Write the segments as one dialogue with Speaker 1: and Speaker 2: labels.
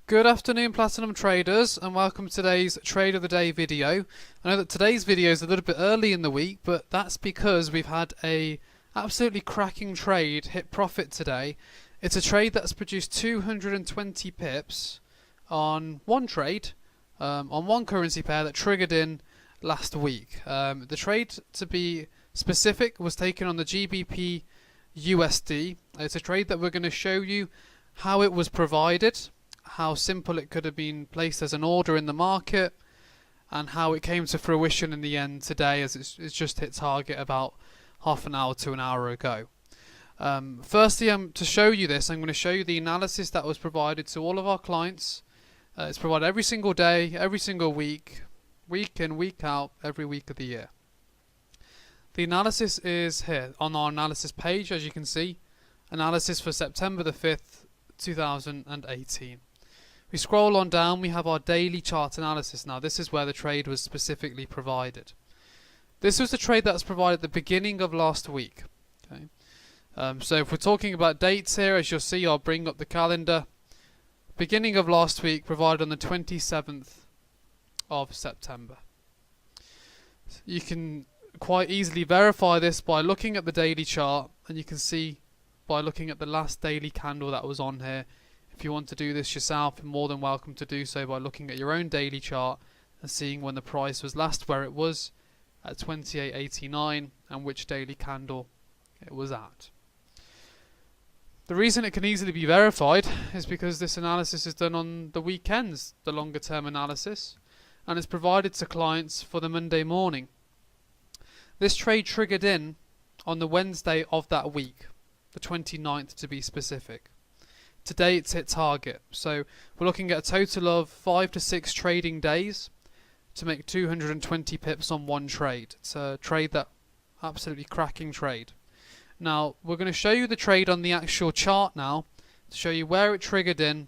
Speaker 1: Good afternoon, Platinum traders, and welcome to today's Trade of the Day video. I know that today's video is a little bit early in the week, but that's because we've had a absolutely cracking trade hit profit today. It's a trade that's produced 220 pips on one trade, on one currency pair that triggered in last week. The trade, to be specific, was taken on the GBPUSD. It's a trade that we're going to show you how it was provided, how simple it could have been placed as an order in the market, and how it came to fruition in the end today, as it's just hit target about half an hour to an hour ago. Firstly, to show you this, I'm going to show you the analysis that was provided to all of our clients. It's provided every single day, every single week, week in, week out, every week of the year. The analysis is here on our analysis page, as you can see. Analysis for September the 5th, 2018. We scroll on down, we have our daily chart analysis. Now this is where the trade was specifically provided. This was the trade that was provided at the beginning of last week. Okay. So if we're talking about dates here, as you'll see, I'll bring up the calendar. Beginning of last week, provided on the 27th of September. You can quite easily verify this by looking at the daily chart, and you can see by looking at the last daily candle that was on here. If you want to do this yourself, you're more than welcome to do so by looking at your own daily chart and seeing when the price was last where it was at 28.89 and which daily candle it was at. The reason it can easily be verified is because this analysis is done on the weekends, the longer term analysis, and it's provided to clients for the Monday morning. This trade triggered in on the Wednesday of that week, the 29th to be specific. Today it's hit target, so we're looking at a total of 5 to 6 trading days to make 220 pips on one trade. It's a trade that absolutely cracking trade. Now we're going to show you the trade on the actual chart now to show you where it triggered in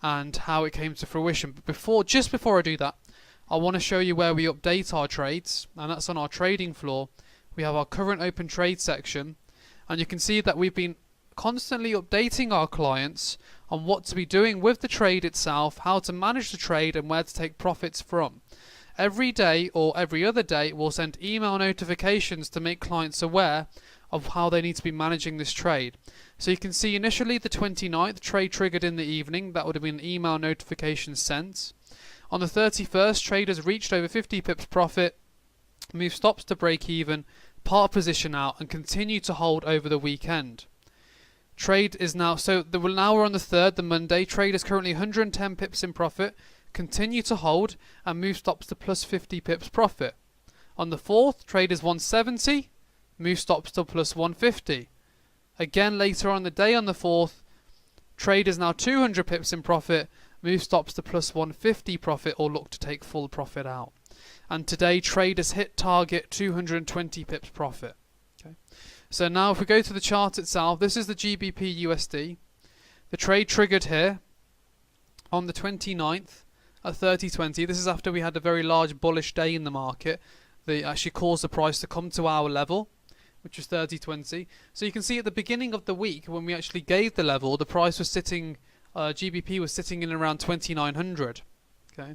Speaker 1: and how it came to fruition. But just before I do that, I want to show you where we update our trades, and that's on our trading floor. We have our current open trade section, and you can see that we've been constantly updating our clients on what to be doing with the trade itself, how to manage the trade, and where to take profits from. Every day or every other day we'll send email notifications to make clients aware of how they need to be managing this trade. So you can see initially the 29th trade triggered in the evening. That would have been an email notification sent. On the 31st, traders reached over 50 pips profit, move stops to break even, part position out, and continue to hold over the weekend. Trade is now, now we're on the 3rd, the Monday. Trade is currently 110 pips in profit, continue to hold, and move stops to plus 50 pips profit. On the 4th, trade is 170, move stops to plus 150. Again later on the day on the 4th, trade is now 200 pips in profit, move stops to plus 150 profit, or look to take full profit out. And today trade has hit target 220 pips profit. Okay. So now if we go to the chart itself, this is the GBPUSD. The trade triggered here on the 29th at 30.20. This is after we had a very large bullish day in the market. They actually caused the price to come to our level, which was 30.20. So you can see at the beginning of the week, when we actually gave the level, the price was sitting, GBP was sitting in around 2900. Okay.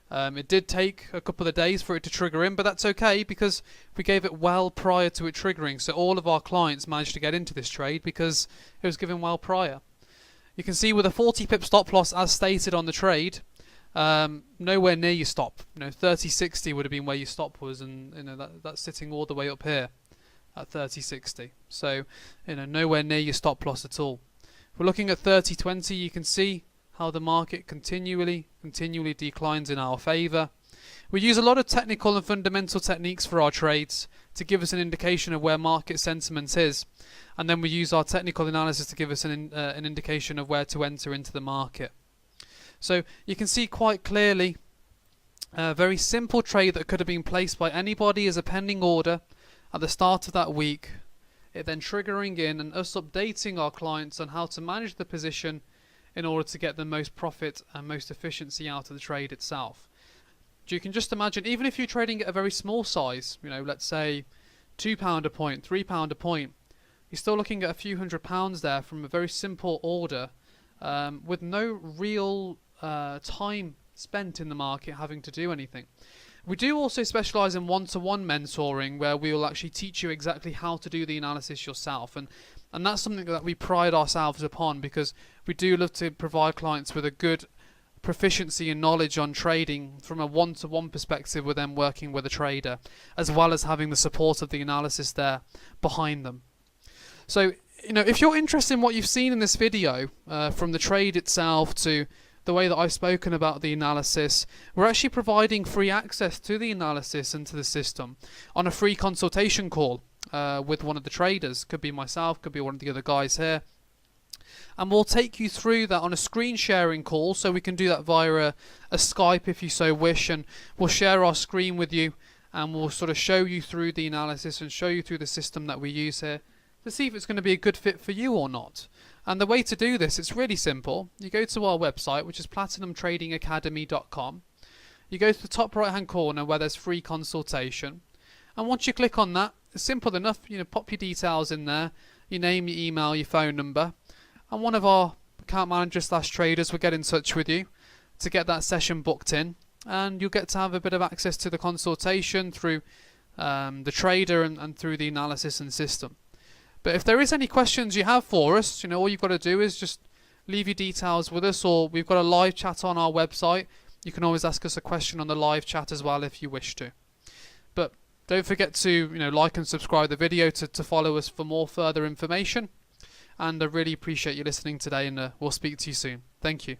Speaker 1: It did take a couple of days for it to trigger in, but that's okay because we gave it well prior to it triggering. So all of our clients managed to get into this trade because it was given well prior. You can see with a 40 pip stop loss as stated on the trade, nowhere near your stop. 30.60 would have been where your stop was, and that's sitting all the way up here at 30.60. So nowhere near your stop loss at all. If we're looking at 30.20, you can see how the market continually declines in our favour. We use a lot of technical and fundamental techniques for our trades to give us an indication of where market sentiment is, and then we use our technical analysis to give us an indication of where to enter into the market. So you can see quite clearly a very simple trade that could have been placed by anybody as a pending order at the start of that week, it then triggering in and us updating our clients on how to manage the position in order to get the most profit and most efficiency out of the trade itself. You can just imagine, even if you're trading at a very small size, let's say £2 a point, £3 a point, you're still looking at a few £100s there from a very simple order with no real time spent in the market having to do anything. We do also specialise in one-to-one mentoring, where we will actually teach you exactly how to do the analysis yourself, and that's something that we pride ourselves upon, because we do love to provide clients with a good proficiency and knowledge on trading from a one-to-one perspective, with them working with a trader, as well as having the support of the analysis there behind them. So, if you're interested in what you've seen in this video, from the trade itself to the way that I've spoken about the analysis, we're actually providing free access to the analysis and to the system on a free consultation call with one of the traders. Could be myself, could be one of the other guys here. And we'll take you through that on a screen sharing call, so we can do that via a Skype if you so wish, and we'll share our screen with you, and we'll sort of show you through the analysis and show you through the system that we use here to see if it's going to be a good fit for you or not. And the way to do this, it's really simple. You go to our website, which is platinumtradingacademy.com. You go to the top right hand corner where there's free consultation, and once you click on that, it's simple enough. Pop your details in there, your name, your email, your phone number, and one of our account managers / traders will get in touch with you to get that session booked in, and you'll get to have a bit of access to the consultation through the trader and through the analysis and system. But if there is any questions you have for us, all you've got to do is just leave your details with us, or we've got a live chat on our website. You can always ask us a question on the live chat as well if you wish to. But don't forget to like and subscribe the video to follow us for more further information. And I really appreciate you listening today, and we'll speak to you soon. Thank you.